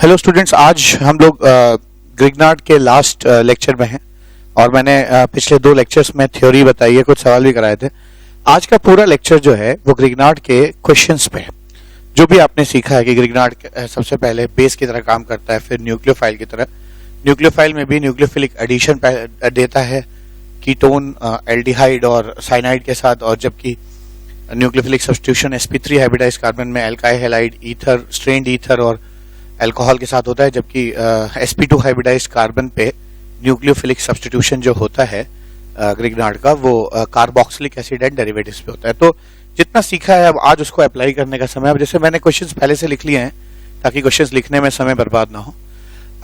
Hello students, आज हम लोग ग्रिग्नार्ड के लास्ट लेक्चर में हैं और मैंने पिछले 2 लेक्चर्स में थ्योरी बताई है, कुछ सवाल भी कराए थे। आज का पूरा लेक्चर जो है वो ग्रिग्नार्ड के क्वेश्चंस पे है। जो भी आपने सीखा है कि ग्रिग्नार्ड सबसे पहले बेस की तरह काम करता है, फिर न्यूक्लियोफाइल की तरह। न्यूक्लियोफाइल में भी न्यूक्लियोफिलिक एडिशन देता है कीटोन एल्डिहाइड और साइनाइड के साथ, और जबकि nucleophilic substitution sp3 hybridized carbon में alkyl halide ether, strained ether और अल्कोहल के साथ होता है, जबकि sp2 हाइब्रिडाइज्ड कार्बन पे न्यूक्लियोफिलिक सब्स्टिट्यूशन जो होता है ग्रिग्नार्ड का वो कार्बोक्सिलिक एसिड एंड डेरिवेटिव्स पे होता है। तो जितना सीखा है अब आज उसको अप्लाई करने का समय। अब जैसे मैंने क्वेश्चंस पहले से लिख लिए हैं ताकि क्वेश्चंस लिखने में समय बर्बाद ना हो।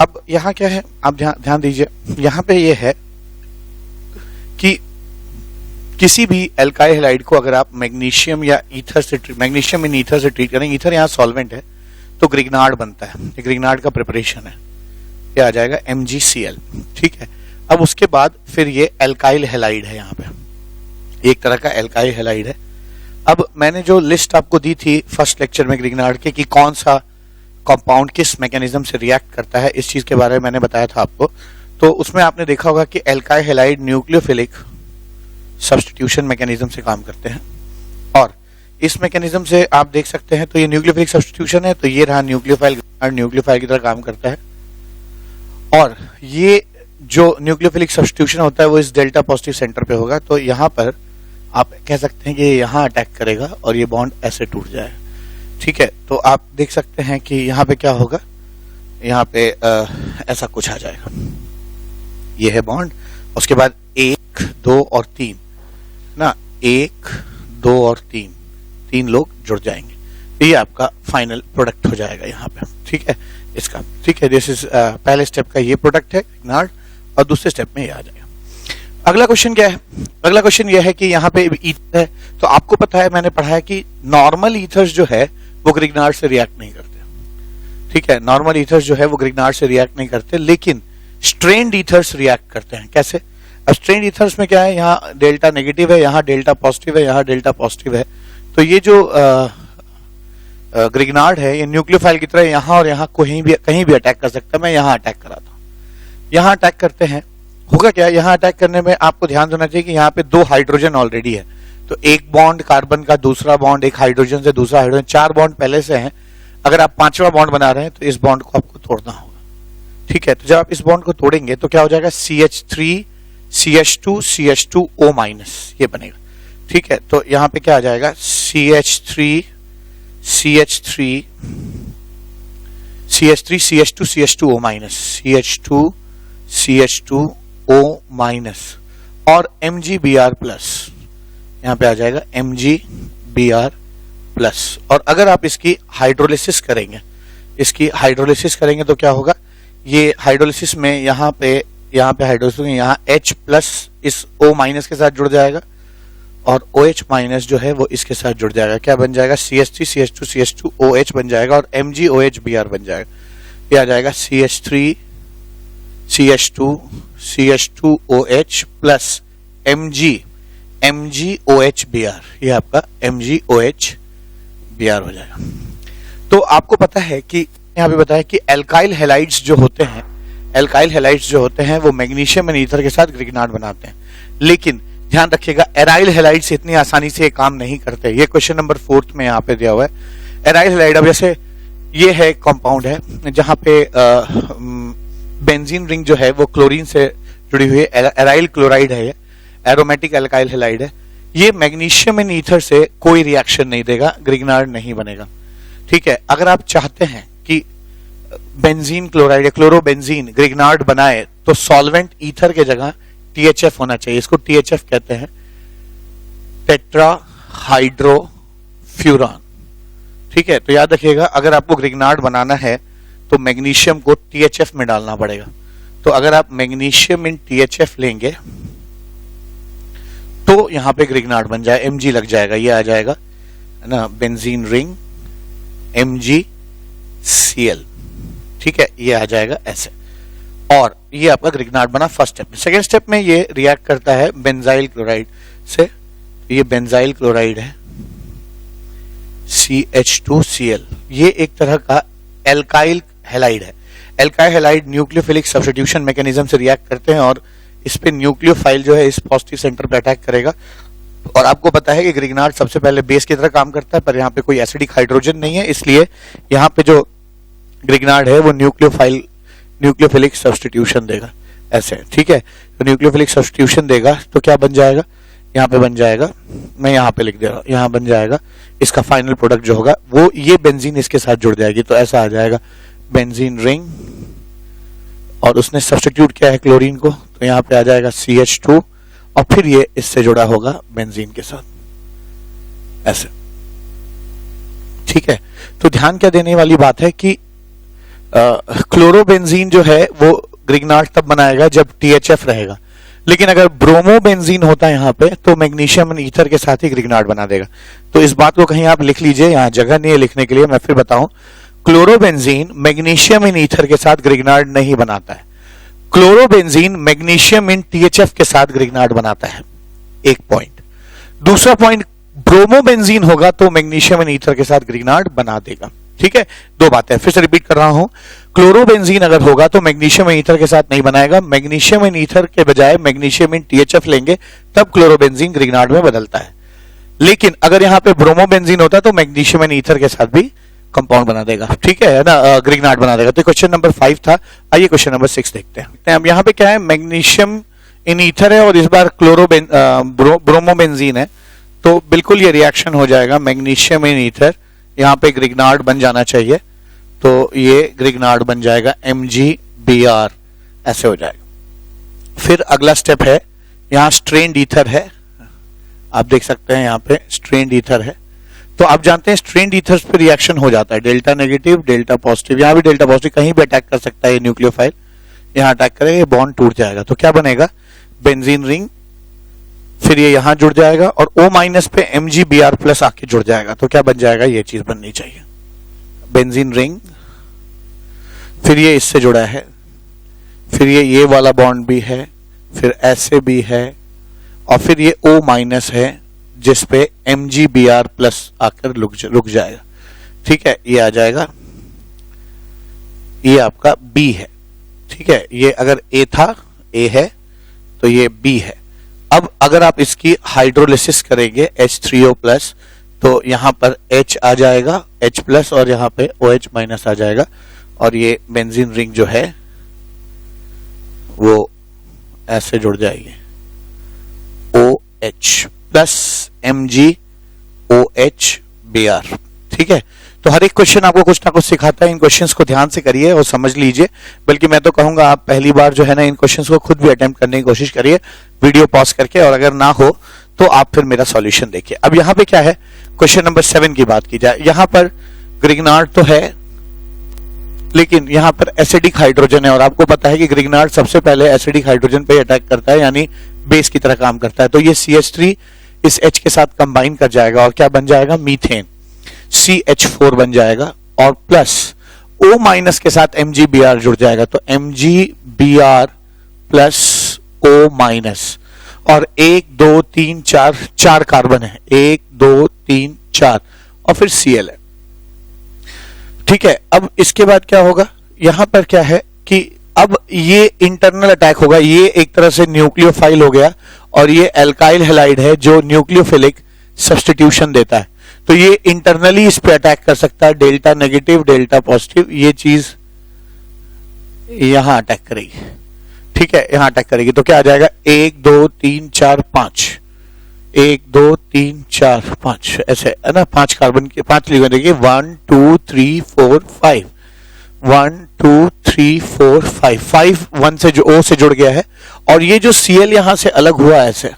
अब यहाँ क्या है, आप ध्यान दीजिए। यहाँ पे ये है कि किसी भी एल्काइल हैलाइड को अगर आप मैग्नीशियम या ईथर से मैग्नीशियम इन ईथर से ट्रीट करेंगे, ईथर यहाँ सॉल्वेंट है तो ग्रिग्नार्ड बनता है। ये ग्रिग्नार्ड का प्रिपरेशन है, ये आ जाएगा MgCl। ठीक है, अब उसके बाद फिर ये एल्काइल हैलाइड है, यहाँ पे एक तरह का एल्काइल हैलाइड है। अब मैंने जो लिस्ट आपको दी थी फर्स्ट लेक्चर में ग्रिग्नार्ड के कि कौन सा कंपाउंड किस मैकेनिज्म से रिएक्ट करता है, इस चीज के बारे में मैंने बताया था आपको। तो उसमें आपने देखा होगा कि alkyl halide nucleophilic substitution mechanism से काम करते हैं, और इस मैकेनिज्म से आप देख सकते हैं तो ये न्यूक्लियोफिलिक सब्स्टिट्यूशन है, तो ये रहा न्यूक्लियोफाइल की तरह काम करता है। और ये जो न्यूक्लियोफिलिक सब्स्टिट्यूशन होता है वो इस डेल्टा पॉजिटिव सेंटर पे होगा, तो यहाँ पर आप कह सकते हैं कि यहाँ अटैक करेगा और ये बॉन्ड ऐसे टूट जाएगा। ठीक है, तो आप देख सकते हैं कि यहाँ पे क्या होगा, यहाँ पे ऐसा कुछ आ जाएगा। ये है बॉन्ड, उसके बाद 1, 2 और 3 ना, 1, 2 और 3 लोग जुड़ जाएंगे, तो ये आपका फाइनल प्रोडक्ट हो जाएगा यहाँ पे। ठीक है, इसका ठीक है, दिस इज पहले स्टेप का ये प्रोडक्ट है ग्रिग्नार्ड, और दूसरे स्टेप में ये आ जाएगा। अगला क्वेश्चन क्या है? अगला क्वेश्चन ये है कि यहाँ पे ईथर है, तो आपको पता है, मैंने पढ़ा है कि नॉर्मल ईथर्स जो है वो ग्रिग्नार्ड से रिएक्ट नहीं करते। ठीक है, नॉर्मल ईथर्स जो है वो ग्रिग्नार्ड से रिएक्ट नहीं करते, लेकिन स्ट्रेन्ड ईथर्स रिएक्ट करते हैं। कैसे? अब स्ट्रेन्ड ईथर्स में क्या है, यहाँ डेल्टा नेगेटिव है, यहाँ डेल्टा पॉजिटिव है, यहाँ डेल्टा पॉजिटिव है। तो ये जो ग्रिग्नार्ड है ये न्यूक्लियोफाइल की तरह यहाँ और यहाँ कहीं भी अटैक कर सकता है। मैं यहाँ अटैक कराता हूँ, यहाँ अटैक करते हैं, होगा क्या, यहाँ अटैक करने में आपको ध्यान देना चाहिए कि यहाँ पे 2 हाइड्रोजन ऑलरेडी है, तो एक बॉन्ड कार्बन का, दूसरा बॉन्ड एक हाइड्रोजन से दूसरा हाइड्रोजन, 4 बॉन्ड पहले से हैं। अगर आप 5वां बॉन्ड बना रहे हैं तो इस बॉन्ड को आपको तोड़ना होगा। ठीक है, तो जब आप इस बॉन्ड को तोड़ेंगे तो क्या हो जाएगा, CH3 CH2 CH2O- ये बनेगा। ठीक है, तो यहाँ पे क्या आ जाएगा, CH3 CH2 CH2O-, CH2O- और MgBr+, यहाँ पे आ जाएगा MgBr+। और अगर आप इसकी हाइड्रोलिसिस करेंगे तो क्या होगा, ये हाइड्रोलिसिस में यहाँ पे हाइड्रोलिसिस में यहाँ H+ इस O- के साथ जुड़ जाएगा, और OH- जो है वो इसके साथ जुड़ जाएगा। क्या बन जाएगा, CH3 CH2 CH2OH बन जाएगा, और MgOH-Br बन जाएगा। ये आ जाएगा CH3 CH2 CH2OH plus MgOH-Br, ये आपका MgOH-Br हो जाएगा। तो आपको पता है कि यहाँ पे बताया कि एल्काइल हैलाइड्स जो होते हैं वो मैग्नीशियम एंड ईथर के साथ ग्रिग्नार्ड बनाते हैं, लेकिन ध्यान रखिएगा एराइल हैलाइड्स इतनी आसानी से काम नहीं करते। ये क्वेश्चन नंबर 4 में यहाँ पे दिया हुआ है। एराइल हैलाइड, अब जैसे ये है कंपाउंड है जहाँ पे बेंजीन रिंग जो है वो क्लोरीन से जुड़ी हुई है, एराइल क्लोराइड है, ये एरोमेटिक एल्काइल हैलाइड है। ये मैग्नीशियम एंड ईथर से कोई रिएक्शन नहीं देगा, ग्रिग्नार्ड नहीं बनेगा। ठीक है, अगर आप चाहते हैं कि बेंजीन क्लोराइड या क्लोरोबेंजीन ग्रिग्नार्ड बनाए तो सॉल्वेंट ईथर के जगह THF होना चाहिए। इसको THF कहते हैं, टेट्राहाइड्रोफ्यूरान। ठीक है, तो याद रखिएगा अगर आपको ग्रिग्नार्ड बनाना है तो मैग्नीशियम को THF में डालना पड़ेगा। तो अगर आप मैग्नीशियम इन THF लेंगे तो यहां पे ग्रिग्नार्ड बन जाए, Mg लग जाएगा, ये आ जाएगा है ना, बेंजीन रिंग MgCl। ठीक है, ये आ जाएगा ऐसे, और ये आपका ग्रिग्नार्ड बना फर्स्ट स्टेप में। सेकेंड स्टेप में ये रिएक्ट करता है बेंजाइल क्लोराइड से, ये बेंजाइल क्लोराइड है CH2Cl, ये एक तरह का एल्काइल हैलाइड है। Alkyl halide nucleophilic substitution mechanism से रिएक्ट करते हैं और इस पे न्यूक्लियोफाइल जो है इस पॉजिटिव सेंटर पे अटैक करेगा। और आपको पता है कि ग्रिग्नार्ड सबसे पहले बेस की तरह काम करता है, पर यहाँ पे कोई एसिडिक हाइड्रोजन नहीं है, इसलिए यहाँ पे जो ग्रिग्नार्ड है वो न्यूक्लियोफिलिक सब्स्टिट्यूशन देगा ऐसे, ठीक है। तो न्यूक्लियोफिलिक सब्स्टिट्यूशन देगा तो क्या बन जाएगा, यहाँ पे बन जाएगा, मैं यहाँ पे लिख दे रहा हूँ, यहाँ बन जाएगा इसका फाइनल प्रोडक्ट जो होगा वो ये बेंजीन इसके साथ जुड़ जाएगी, तो ऐसा आ जाएगा बेंजीन रिंग। और उसने सब्स्टिट्यूट किया है क्लोरीन को, तो यहाँ पे आ जाएगा CH2 और फिर ये इससे जुड़ा होगा बेंजीन के साथ ऐसे, ठीक है। तो ध्यान क्या देने वाली बात है कि क्लोरोबेंजीन जो है वो ग्रिग्नार्ड तब बनाएगा जब THF रहेगा, लेकिन अगर ब्रोमोबेंजीन होता है यहाँ पे तो मैग्नीशियम एंड ईथर के साथ ही ग्रिग्नार्ड बना देगा। तो इस बात को कहीं आप लिख लीजिए, यहाँ जगह नहीं है लिखने के लिए, मैं फिर बताऊं। क्लोरोबेंजीन मैग्नीशियम इन ईथर के साथ ग्रिग्नार्ड नहीं बनाता है, क्लोरोबेंजीन मैग्नीशियम इन THF के साथ ग्रिग्नार्ड बनाता है, एक पॉइंट। दूसरा पॉइंट, ब्रोमोबेंजीन होगा तो मैग्नीशियम इन ईथर के साथ ग्रिग्नार्ड बना देगा, ठीक है। दो बातें फिर से रिपीट कर रहा हूं, क्लोरोबेंजीन अगर होगा तो मैग्नीशियम इन ईथर के साथ नहीं बनाएगा, मैग्नीशियम इन ईथर के बजाय मैग्नीशियम इन THF लेंगे तब क्लोरोबेंजीन ग्रिग्नार्ड में बदलता है। लेकिन अगर यहाँ पे ब्रोमोबेंजीन होता तो मैग्नीशियम इन ईथर के साथ भी कंपाउंड बना देगा, ठीक है ना, ग्रिग्नार्ड बना देगा। तो क्वेश्चन नंबर 5 था। आइए क्वेश्चन नंबर 6 देखते हैं। अब यहाँ पे क्या है, मैग्नीशियम इन ईथर है और इस बार ब्रोमोबेंजीन है, तो बिल्कुल ये रिएक्शन हो जाएगा मैग्नीशियम इन ईथर, यहाँ पे ग्रिग्नार्ड बन जाना चाहिए, तो ये ग्रिग्नार्ड बन जाएगा MgBr, ऐसे हो जाएगा। फिर अगला स्टेप है, यहाँ स्ट्रेन्ड ईथर है, आप देख सकते हैं यहाँ पे स्ट्रेन्ड ईथर है, तो आप जानते हैं स्ट्रेन्ड ईथर्स पे रिएक्शन हो जाता है, डेल्टा नेगेटिव डेल्टा पॉजिटिव, यहाँ भी डेल्टा पॉजिटिव, कहीं भी अटैक कर सकता है ये न्यूक्लियोफाइल, यहाँ अटैक करेगा ये बॉन्ड टूट जाएगा, तो क्या बनेगा बेंजीन रिंग, फिर ये यहां जुड़ जाएगा और O- पे MgBr+ आके जुड़ जाएगा, तो क्या बन जाएगा, ये चीज बननी चाहिए बेंजीन रिंग। फिर ये इससे जुड़ा है, फिर ये वाला बॉन्ड भी है, फिर ऐसे भी है, और फिर ये O- है जिसपे MgBr+ आकर रुक जाएगा, ठीक है। ये आ जाएगा, ये आपका B है, ठीक है। ये अगर A था, A है, तो ये B है। अब अगर आप इसकी हाइड्रोलिसिस करेंगे H3O+, तो यहां पर H आ जाएगा H+, और यहां पे OH- आ जाएगा, और ये बेंजीन रिंग जो है वो ऐसे जुड़ जाएगी, OH+ MgOH Br, ठीक है। तो हर एक क्वेश्चन आपको कुछ ना कुछ सिखाता है, इन क्वेश्चंस को ध्यान से करिए और समझ लीजिए, बल्कि मैं तो कहूंगा आप पहली बार जो है ना इन क्वेश्चंस को खुद भी अटेम्प्ट करने की कोशिश करिए वीडियो पॉज करके, और अगर ना हो तो आप फिर मेरा सॉल्यूशन देखिए। अब यहाँ पे क्या है, क्वेश्चन नंबर 7 की बात की जाए, यहाँ पर ग्रिग्नार्ड तो है लेकिन यहाँ पर एसिडिक हाइड्रोजन है, और आपको पता है कि ग्रिग्नार्ड सबसे पहले एसिडिक हाइड्रोजन पे अटैक करता है, यानी बेस की तरह काम करता है। तो ये CH3 इस H के साथ कंबाइन कर जाएगा और क्या बन जाएगा, मीथेन, CH4 बन जाएगा, और प्लस O- के साथ MgBr जुड़ जाएगा, तो MgBr+ O-, और 1 2 3 4 कार्बन है, 1 2 3 4, और फिर Cl है, ठीक है। अब इसके बाद क्या होगा, यहां पर क्या है कि अब ये इंटरनल अटैक होगा, ये एक तरह से न्यूक्लियोफाइल हो गया, और ये एल्काइल हैलाइड है जो न्यूक्लियोफिलिक सब्स्टिट्यूशन देता है, तो ये इंटरनली इस पे अटैक कर सकता है, डेल्टा नेगेटिव डेल्टा पॉजिटिव, ये चीज यहां अटैक करेगी, ठीक है, यहां अटैक करेगी, तो क्या आ जाएगा 1 2 3 4 5, 1 2 3 4 5, ऐसे है ना, 5 कार्बन के 5 लिखा, देखिए 1 2 3 4 5, 1 2 3 4 5, 5 1 से जो O से जुड़ गया है, और ये जो Cl यहां से अलग हुआ ऐसे,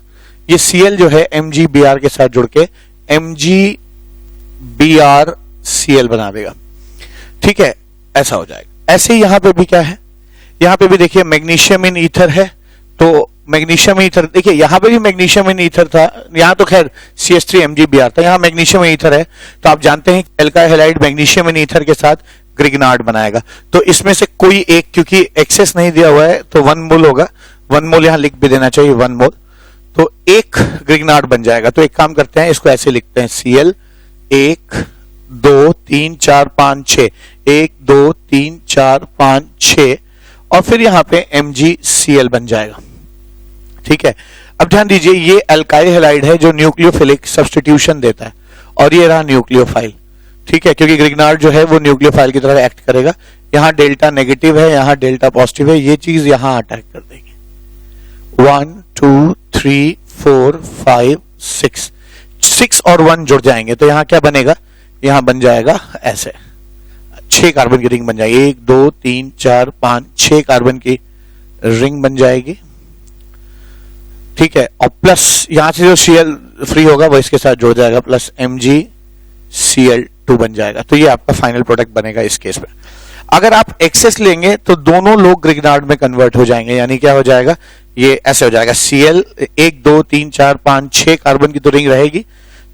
ये Cl जो है MgBr के साथ जुड़ के MgBrCl बना देगा, ठीक है, ऐसा हो जाएगा। ऐसे ही यहां पे भी क्या है, यहां पे भी देखिए मैग्नीशियम इन ईथर है, तो मैग्नीशियम ईथर, देखिए यहां पे भी मैग्नीशियम इन ईथर था, यहां तो खैर CH3 MgBr था, यहां मैग्नीशियम इन ईथर है, तो आप जानते हैं alkyl halide magnesium in ether के साथ ग्रिग्नार्ड बनाएगा, तो इसमें से कोई एक, क्योंकि एक्सेस नहीं दिया हुआ है तो 1 मोल होगा, 1 मोल यहां लिख भी देना चाहिए, 1 मोल, तो एक ग्रिग्नार्ड बन जाएगा। तो एक काम करते हैं, इसको ऐसे लिखते हैं, Cl 1 2 3 4 5 6, 1 2 3 4 5 6 और फिर यहाँ पे MgCl बन जाएगा। ठीक है, अब ध्यान दीजिए ये अल्काइल हैलाइड है जो न्यूक्लियोफिलिक सब्स्टिट्यूशन देता है और ये रहा न्यूक्लियोफाइल। ठीक है, क्योंकि ग्रिग्नार्ड जो है वो न्यूक्लियोफाइल की तरह एक्ट करेगा। यहाँ डेल्टा नेगेटिव है, यहाँ डेल्टा पॉजिटिव है, ये चीज यहाँ अटैक कर देगी। 1 2 3 4 5 6 6 और 1 जुड़ जाएंगे तो यहाँ क्या बनेगा, यहाँ बन जाएगा ऐसे 6 कार्बन की रिंग बन जाएगी। 1 2 3 4 5 6 कार्बन की रिंग बन जाएगी। ठीक है, और प्लस यहां से जो Cl फ्री होगा वो इसके साथ जुड़ जाएगा, प्लस MgCl2 बन जाएगा। तो ये आपका फाइनल प्रोडक्ट बनेगा इस केस में। अगर आप एक्सेस लेंगे तो दोनों लोग ग्रिग्नार्ड में कन्वर्ट हो जाएंगे, यानी क्या हो जाएगा, ये ऐसे हो जाएगा Cl 1 2 3 4 5 6 कार्बन की तो रिंग रहेगी,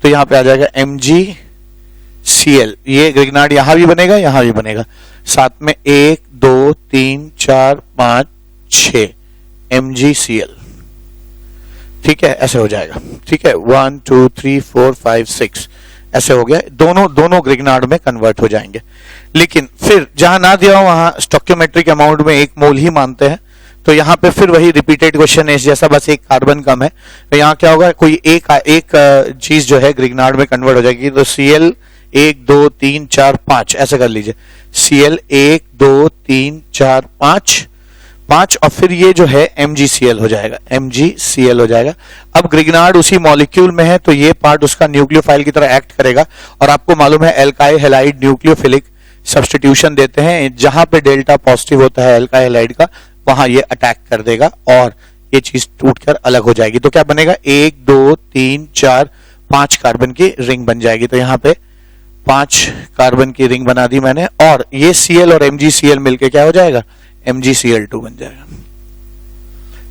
तो यहां पे आ जाएगा MgCl। ये ग्रिग्नार्ड यहां भी बनेगा, यहां भी बनेगा, साथ में 1 2 3 4 5 6 MgCl। ठीक है, ऐसे हो जाएगा। ठीक है, 1 2 3 4 5 6 ऐसे हो गया, दोनों ग्रिग्नार्ड में कन्वर्ट हो जाएंगे। लेकिन फिर जहां ना दिया हो वहां स्टोइकियोमेट्रिक अमाउंट में 1 मोल ही मानते हैं, तो यहाँ पे फिर वही रिपीटेड क्वेश्चन है जैसा, बस 1 कार्बन कम है। तो यहाँ क्या होगा, कोई एक चीज जो है ग्रिग्नार्ड में कन्वर्ट हो जाएगी। तो Cl 1 2 3 4 5 ऐसे कर लीजिए, Cl 1 2 3 4 5 और फिर ये जो है MgCl हो जाएगा, MgCl हो जाएगा। अब ग्रिग्नार्ड उसी मॉलिक्यूल में है तो ये पार्ट उसका न्यूक्लियोफाइल की तरह एक्ट करेगा, और आपको मालूम है अल्काइल हैलाइड न्यूक्लियोफिलिक सब्स्टिट्यूशन देते हैं, जहां पे डेल्टा पॉजिटिव होता है अल्काइल हैलाइड का वहां ये अटैक कर देगा और ये चीज टूटकर अलग हो जाएगी। तो क्या बनेगा, 1 2 3 4 5 कार्बन की रिंग बन जाएगी। तो यहाँ पे 5 कार्बन की रिंग बना दी मैंने, और ये Cl और MgCl मिलके क्या हो जाएगा, MgCl2 बन जाएगा।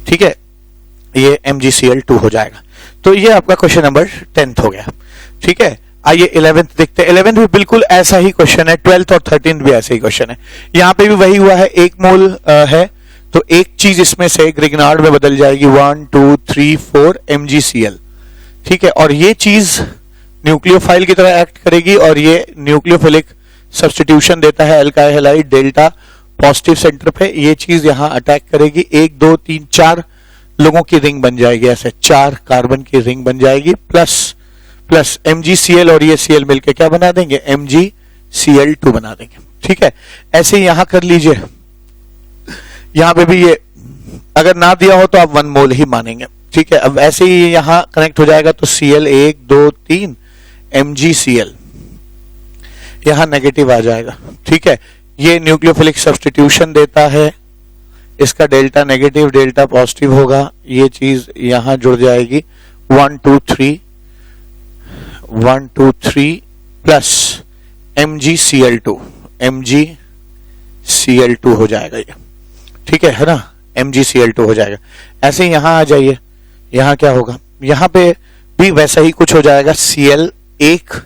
ठीक है, ये MgCl2 हो जाएगा। तो ये आपका क्वेश्चन नंबर 10th हो गया। ठीक है, आइए 11th देखते हैं। 11th भी बिल्कुल ऐसा ही क्वेश्चन है, 12th और 13th भी ऐसा ही क्वेश्चन है। यहाँ पे भी वही हुआ है, 1 मोल है तो एक चीज इसमें से ग्रिग्नार्ड में बदल जाएगी, 1 2 3 4 MgCl। ठीक है, और ये चीज न्यूक्लियोफाइल की तरह एक्ट करेगी और ये न्यूक्लियोफिलिक सब्स्टिट्यूशन देता है alkyl halide delta positive centre पे, ये चीज यहां अटैक करेगी। 1 2 3 4 लोगों की रिंग बन जाएगी, ऐसे 4 कार्बन की रिंग बन जाएगी, प्लस MgCl और ये Cl मिलके क्या बना देंगे, MgCl2 बना देंगे। ठीक है, ऐसे ही यहां कर लीजिए, यहां पे भी ये अगर ना दिया हो तो आप 1 मोल ही मानेंगे। ठीक है, अब ऐसे ही यहां कनेक्ट हो जाएगा तो Cl 1 2 3 MgCl यहां नेगेटिव आ जाएगा। ठीक है, ये न्यूक्लियोफिलिक सब्स्टिट्यूशन देता है, इसका डेल्टा नेगेटिव डेल्टा पॉजिटिव होगा, ये चीज यहां जुड़ जाएगी, 1 2 3 प्लस MgCl2 हो जाएगा ये। ठीक है ना, MgCl2 हो जाएगा। ऐसे ही यहां आ जाइए, यहां क्या होगा, यहां पे भी वैसा ही कुछ हो जाएगा, Cl 1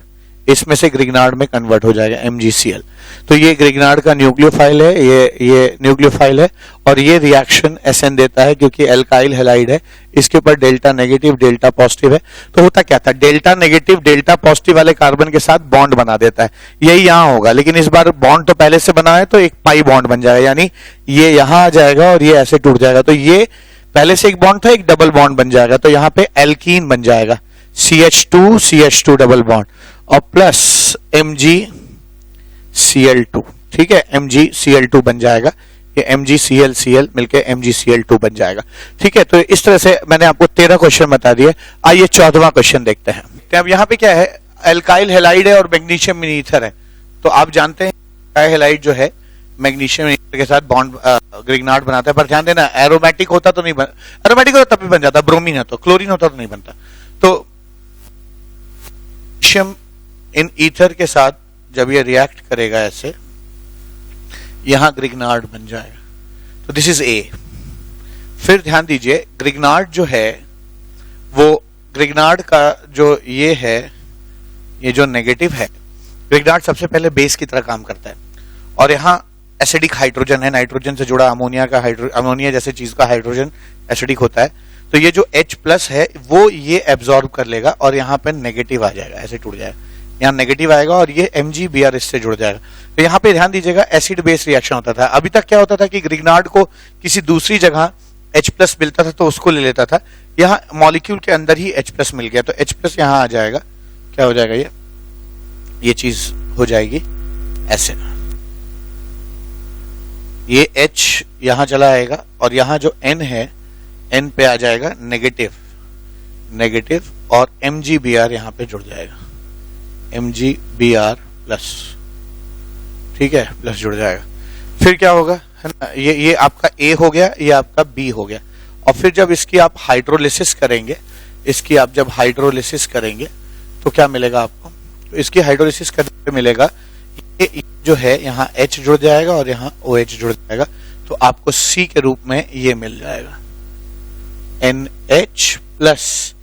इसमें से ग्रिग्नार्ड में कन्वर्ट हो जाएगा, MgCl। तो ये ग्रिग्नार्ड का न्यूक्लियोफाइल है, ये न्यूक्लियोफाइल है, और ये रिएक्शन SN देता है क्योंकि अल्काइल हैलाइड है, इसके ऊपर डेल्टा नेगेटिव डेल्टा पॉजिटिव है। तो होता क्या था, डेल्टा नेगेटिव डेल्टा पॉजिटिव वाले कार्बन के साथ बॉन्ड बना देता है, यही यहां होगा, लेकिन इस बार बॉन्ड तो पहले से बना है तो एक पाई बॉन्ड बन जाएगा, यानी ये यहां आ जाएगा और ये ऐसे टूट जाएगा। तो ये पहले से एक बॉन्ड था, एक डबल बॉन्ड बन जाएगा, तो यहाँ पे एल्कीन बन जाएगा, CH2 डबल बॉन्ड और प्लस MgCl2। ठीक है, MgCl2 बन जाएगा, ये MgCl मिलके MgCl2 बन जाएगा। ठीक है, तो इस तरह से मैंने आपको 13 क्वेश्चन बता दिए। आइए 14वां क्वेश्चन देखते हैं। तो अब यहाँ पे क्या है, अल्काइल हैलाइड है और मैग्नीशियम ईथर है। तो आप जानते हैं अल्काइल हैलाइड जो है मैग्नीशियम ईथर के साथ बॉन्ड ग्रिग्नार्ड बनाता है, पर ध्यान देना एरोमेटिक होता तो नहीं बन, एरोमेटिक होता तब भी बन जाता, ब्रोमीन है तो, क्लोरीन होता तो नहीं बनता। तो मैग्नीशियम इन ईथर के साथ जब ये रिएक्ट करेगा ऐसे, यहां ग्रिग्नार्ड बन जाएगा। तो दिस इज ए। फिर ध्यान दीजिए, ग्रिग्नार्ड जो है वो ग्रिग्नार्ड का जो ये है, ये जो नेगेटिव है, ग्रिग्नार्ड सबसे पहले बेस की तरह काम करता है, और यहां एसिडिक हाइड्रोजन है, नाइट्रोजन से जुड़ा अमोनिया का अमोनिया जैसे चीज का हाइड्रोजन एसिडिक होता है। तो ये जो H+ है वो ये एब्जॉर्ब कर लेगा और यहाँ पे नेगेटिव आ जाएगा, ऐसे टूट जाएगा, यहाँ नेगेटिव आएगा और ये MgBr इससे जुड़ जाएगा। तो यहाँ पे ध्यान दीजिएगा, एसिड बेस रिएक्शन होता था। अभी तक क्या होता था कि ग्रिग्नार्ड को किसी दूसरी जगह H+ मिलता था तो उसको ले लेता था, यहाँ मॉलिक्यूल के अंदर ही H+ मिल गया तो H+ यहाँ आ जाएगा, क्या हो जाएगा, ये चीज हो जाएगी ऐसे, ये H यहां चला आएगा और यहां जो N है, N पे आ जाएगा नेगेटिव नेगेटिव और MgBr यहां पे जुड़ जाएगा, MgBr प्लस, ठीक है, प्लस जुड़ जाएगा। फिर क्या होगा, है ना, ये आपका A हो गया, ये आपका B हो गया। और फिर जब इसकी आप हाइड्रोलिसिस करेंगे, इसकी आप जब हाइड्रोलिसिस करेंगे तो क्या मिलेगा आपको, तो इसकी हाइड्रोलिसिस करने पे मिलेगा ये जो है यहाँ H जुड़ जाएगा और यहाँ OH जुड़ जाएगा, तो आपको C के रूप में ये मिल जाएगा NH प्लस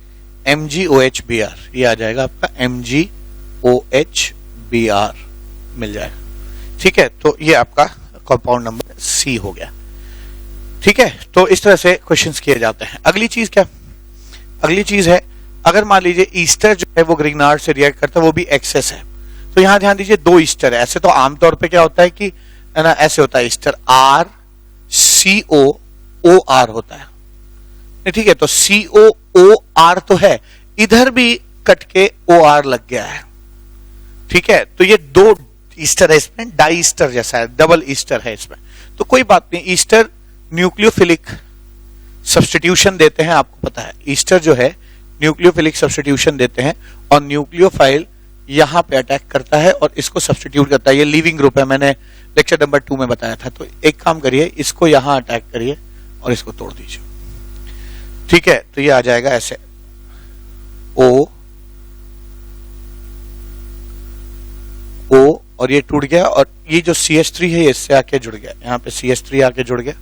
MgOHBr, ये आ जाएगा आपका MgOHBr मिल जाएगा। ठीक है, तो ये आपका कंपाउंड नंबर C हो गया। ठीक है, तो इस तरह से क्वेश्चंस किए जाते हैं। अगली चीज क्या, अगली चीज है, अगर मान लीजिए ईस्टर जो है वो ग्रिग्नार्ड से रिएक्ट करता है, वो भी एक्सेस है, तो यहां ध्यान दीजिए दो ईस्टर है। ऐसे तो आमतौर पे क्या होता है कि, है ना, ऐसे होता है ईस्टर RCOOR होता है, ठीक है, तो COOR तो है, इधर भी कट के OR लग गया है। ठीक है, तो ये दो ईस्टर है, इसमें डाई ईस्टर जैसा है, डबल ईस्टर है इसमें, तो कोई बात नहीं। ईस्टर न्यूक्लियोफिलिक सब्स्टिट्यूशन देते हैं, आपको पता है ईस्टर जो है न्यूक्लियोफिलिक सब्स्टिट्यूशन देते हैं और न्यूक्लियोफाइल यहां पे अटैक करता है और इसको सब्स्टिट्यूट करता है। ये लिविंग ग्रुप है, मैंने लेक्चर नंबर 2 में बताया था। तो एक काम करिए, इसको यहां अटैक करिए और इसको तोड़ दीजिए। ठीक है, तो ये आ जाएगा ऐसे O और ये टूट गया और ये जो CH3 है इससे आके जुड़ गया, यहाँ पे CH3 आके जुड़ गया।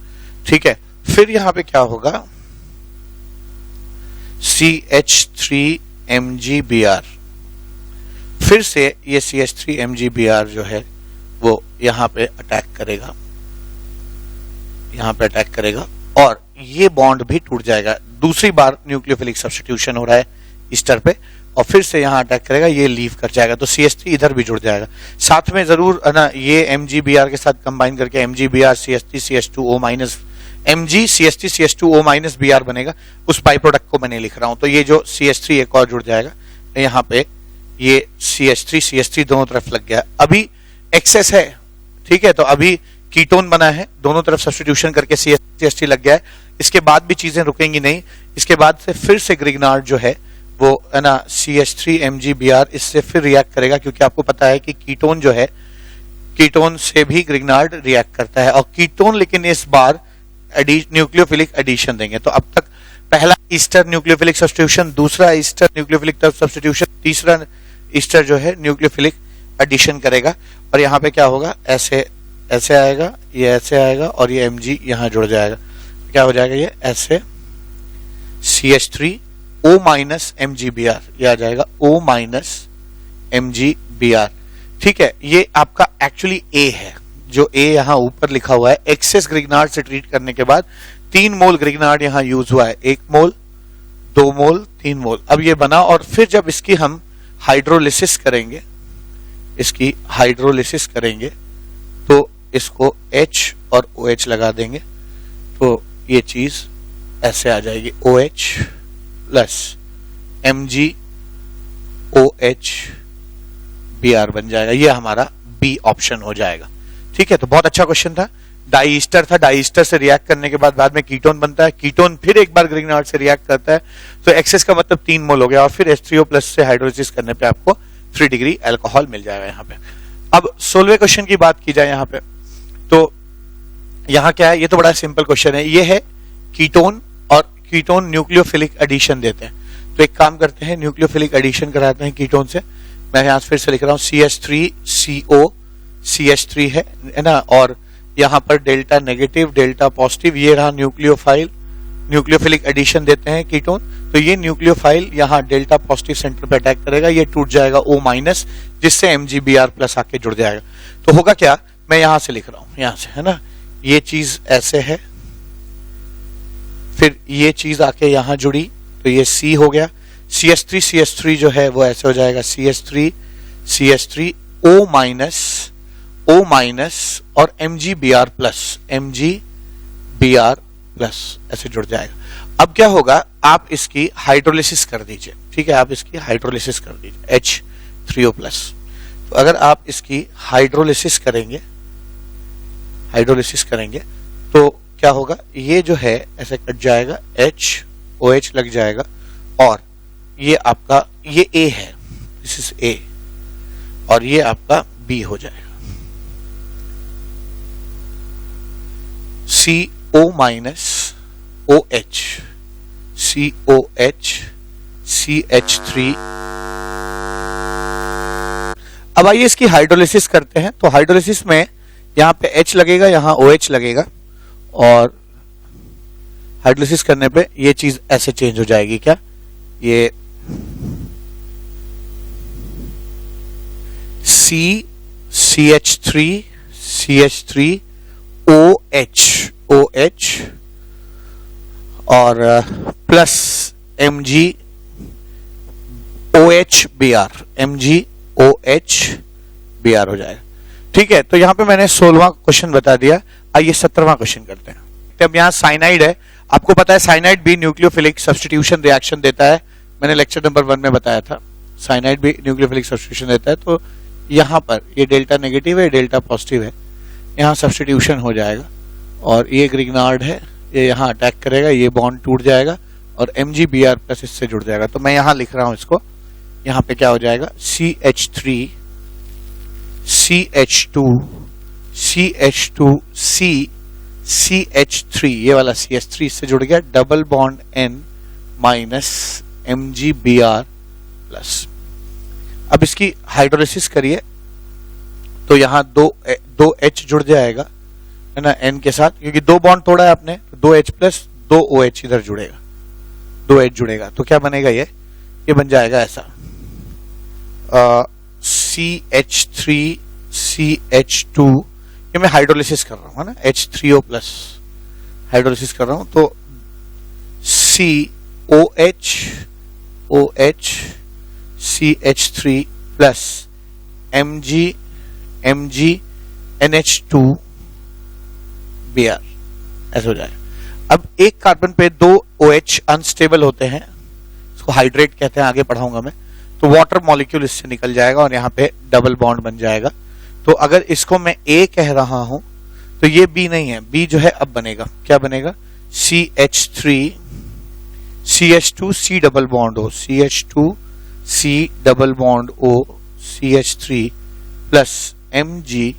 ठीक है, फिर यहां पे क्या होगा, CH3MgBr, फिर से ये CH3MgBr जो है वो यहां पे अटैक करेगा, यहां पे अटैक करेगा और ये बॉन्ड भी टूट जाएगा। दूसरी बार न्यूक्लियोफिलिक सब्स्टिट्यूशन हो रहा है ईस्टर पे और फिर से यहां अटैक करेगा, ये लीव कर जाएगा, तो CH3 इधर भी जुड़ जाएगा। साथ में जरूर, है ना, ये MgBr के साथ कंबाइन करके MgBr CH3 CH2O minus Mg CH3 CH2O minus Br बनेगा, उस बाई प्रोडक्ट को मैंने लिख रहा हूं। तो ये जो CH3 एक और जुड़ जाएगा, यहाँ पे ये CH3 दोनों तरफ लग गया, अभी एक्सेस है। ठीक है, तो अभी कीटोन बना है, दोनों तरफ सब्स्टिट्यूशन करके CH3 लग गया है। इसके बाद भी चीजें रुकेंगी नहीं, इसके बाद से फिर से ग्रिग्नार्ड जो है वो, है ना, CH3MgBr इससे फिर रिएक्ट करेगा, क्योंकि आपको पता है कि कीटोन जो है, कीटोन से भी ग्रिग्नार्ड रिएक्ट करता है और कीटोन लेकिन इस बार न्यूक्लियोफिलिक एडिशन देंगे। तो अब तक पहला ईस्टर न्यूक्लियोफिलिक सब्स्टिट्यूशन, दूसरा ईस्टर न्यूक्लियोफिलिक सब्स्टिट्यूशन, तीसरा ईस्टर जो है न्यूक्लियोफिलिक एडिशन करेगा और यहाँ पे क्या होगा, ऐसे ऐसे आएगा, ये ऐसे आएगा और ये Mg यहाँ जुड़ जाएगा, क्या हो जाएगा, ये ऐसे CH3O माइनस MgBr, ये आ जाएगा O माइनस MgBr। ठीक है, ये आपका एक्चुअली A है, जो A यहाँ ऊपर लिखा हुआ है। एक्सेस ग्रिग्नार्ड से ट्रीट करने के बाद 3 मोल ग्रिग्नार्ड यहाँ यूज हुआ है, 1 मोल 2 मोल 3 मोल, अब ये बना। और फिर जब इसकी हम हाइड्रोलिसिस करेंगे, इसकी हाइड्रोलिसिस करेंगे तो इसको H और OH लगा देंगे, तो ये चीज ऐसे आ जाएगी, OH प्लस MgOHBr बन जाएगा, ये हमारा B ऑप्शन हो जाएगा। ठीक है, तो बहुत अच्छा क्वेश्चन था। डाई ईस्टर था, डाई ईस्टर से रिएक्ट करने के बाद में कीटोन बनता है, कीटोन फिर एक बार ग्रिग्नार्ड से रिएक्ट करता है, तो एक्सेस का मतलब 3 मोल हो गया और फिर H3O प्लस से हाइड्रोलिसिस करने पे आपको 3 डिग्री अल्कोहल मिल जाएगा यहाँ पे। अब 16वें क्वेश्चन की बात की जाए यहाँ पे, तो यहाँ क्या है, ये तो बड़ा सिंपल क्वेश्चन है। ये है कीटोन और कीटोन न्यूक्लियोफिलिक एडिशन देते हैं, तो एक काम करते हैं, न्यूक्लियोफिलिक एडिशन कराते हैं कीटोन से। मैं यहाँ फिर से लिख रहा हूँ CH3CO, CH3 है ना, और यहाँ पर डेल्टा नेगेटिव डेल्टा पॉजिटिव, ये रहा न्यूक्लियोफाइल, न्यूक्लियोफिलिक एडिशन देते हैं कीटोन, तो ये न्यूक्लियोफाइल यहाँ डेल्टा पॉजिटिव सेंटर पे अटैक करेगा, ये टूट जाएगा O माइनस, जिससे MgBr प्लस आके जुड़ जाएगा। तो होगा क्या, मैं यहां से लिख रहा हूं, यहां से, है ना, ये चीज ऐसे है, फिर ये चीज आके यहां जुड़ी तो ये C हो गया, CH3 जो है वो ऐसे हो जाएगा, CH3 CH3 O माइनस और MgBr प्लस ऐसे जुड़ जाएगा। अब क्या होगा, आप इसकी हाइड्रोलिसिस कर दीजिए, ठीक है, आप इसकी हाइड्रोलिसिस कर दीजिए H3O प्लस। तो अगर आप इसकी हाइड्रोलिसिस करेंगे तो क्या होगा, ये जो है ऐसे कट जाएगा, HOH लग जाएगा और ये आपका ये A है, दिस इज A और ये आपका B हो जाएगा। CO minus OH COH CH3। अब आइए इसकी हाइड्रोलिसिस करते हैं। तो हाइड्रोलिसिस में यहां पे H लगेगा, यहां OH लगेगा और हाइड्रोलिसिस करने पे ये चीज ऐसे चेंज हो जाएगी। क्या ये CH3 OH और प्लस MgOHBr हो जाएगा। ठीक है, तो यहां पे मैंने 16वां क्वेश्चन बता दिया। आइए 17वां क्वेश्चन करते हैं। अब यहां साइनाइड है, आपको पता है साइनाइड भी न्यूक्लियोफिलिक सब्स्टिट्यूशन रिएक्शन देता है। मैंने लेक्चर नंबर 1 में बताया था, साइनाइड भी न्यूक्लियोफिलिक सब्स्टिट्यूशन देता है। तो यहां पर ये डेल्टा नेगेटिव है, डेल्टा पॉजिटिव है, यहां सब्स्टिट्यूशन हो जाएगा और ये ग्रिग्नार्ड है, ये यहां अटैक करेगा, ये बॉन्ड टूट जाएगा और MgBr प्लस इससे जुड़ जाएगा। तो मैं यहां लिख रहा हूं इसको, यहां पे क्या हो जाएगा, CH3 CH2 CH3, ये वाला CH3 इससे जुड़ गया, double bond N minus MgBr plus. अब इसकी हाइड्रोलिसिस करिए तो यहां दो H जुड़ जाएगा, है ना, N के साथ, क्योंकि 2 बॉन्ड तोड़ा है आपने, तो 2H प्लस 2OH इधर जुड़ेगा, 2H जुड़ेगा। तो क्या बनेगा, ये बन जाएगा ऐसा, CH3 CH2, ये मैं हाइड्रोलिसिस कर रहा हूं, है ना, H3O प्लस हाइड्रोलिसिस कर रहा हूं। तो OH CH3 प्लस NH2Br ऐसा हो जाएगा। अब एक कार्बन पे 2 OH अनस्टेबल होते हैं, इसको हाइड्रेट कहते हैं, आगे पढ़ाऊंगा मैं। तो वाटर मॉलिक्यूल इससे निकल जाएगा और यहाँ पे डबल बॉन्ड बन जाएगा। तो अगर इसको मैं A कह रहा हूं तो ये B नहीं है, B जो है अब बनेगा, क्या बनेगा, CH3 CH2 C double bond O CH2 C double bond O CH3 plus Mg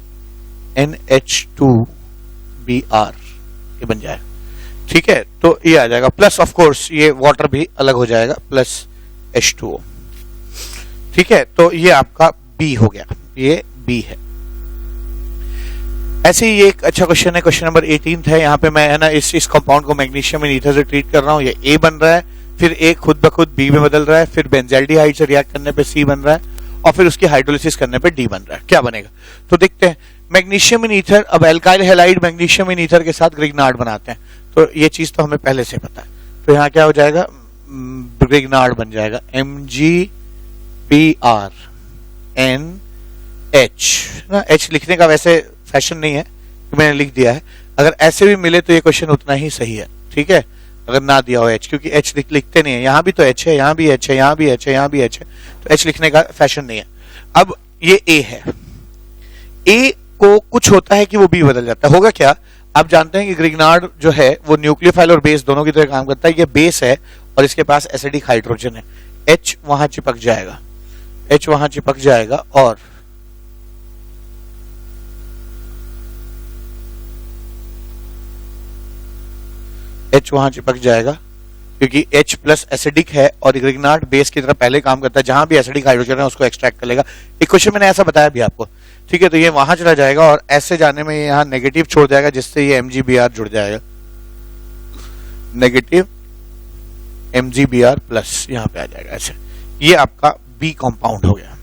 NH2Br, ये बन जाएगा। ठीक है, तो ये आ जाएगा, प्लस ऑफ कोर्स ये वाटर भी अलग हो जाएगा, प्लस H2O। ठीक है, तो ये आपका B हो गया, ये B है। ऐसे ही एक अच्छा क्वेश्चन है, क्वेश्चन नंबर 18 है। यहाँ पे मैं, है ना, इस कंपाउंड को मैग्नीशियम इन ईथर से ट्रीट कर रहा हूँ, ये A बन रहा है, फिर A खुद ब खुद B में बदल रहा है, फिर बेंजाल्डिहाइड से रिएक्ट करने पे C बन रहा है और फिर उसकी हाइड्रोलिसिस करने पे D बन रहा है। क्या बनेगा, तो देखते हैं। मैग्नीशियम इन ईथर, अब alkyl halide magnesium in ether के साथ ग्रिग्नार्ड बनाते हैं, तो ये चीज तो हमें पहले से पता है। तो यहाँ क्या हो जाएगा, ग्रिग्नार्ड बन जाएगा, MgBr NH ना, H लिखने का वैसे फैशन नहीं है, मैंने लिख दिया है। अगर ऐसे भी मिले तो ये क्वेश्चन उतना ही सही है, ठीक है, अगर ना दिया हो H, क्योंकि H लिखते नहीं है, यहां भी तो H है, यहां भी H है, यहां भी H है, यहां भी H है, तो H लिखने का फैशन नहीं है। अब ये A है, A को कुछ होता है कि वो B बदल जाता है, होगा क्या, आप जानते हैं कि ग्रिग्नार्ड जो है वो न्यूक्लियोफाइल और बेस दोनों की तरह काम करता है। ये बेस है और इसके पास एसिडिक हाइड्रोजन है, H वहां चिपक जाएगा, H वहां चिपक जाएगा और H वहां चिपक जाएगा, क्योंकि H प्लस एसिडिक है और ग्रिग्नार्ड बेस की तरह पहले काम करता है, जहां भी एसिडिक हाइड्रोजन है उसको एक्सट्रैक्ट कर लेगा। एक क्वेश्चन मैंने ऐसा बताया भी आपको, ठीक है, तो ये वहां चला जाएगा और ऐसे जाने में यहाँ नेगेटिव छोड़ जाएगा, जिससे ये MgBr जुड़ जाएगा, नेगेटिव MgBr प्लस यहाँ पे आ जाएगा ऐसे। ये आपका B कंपाउंड हो गया।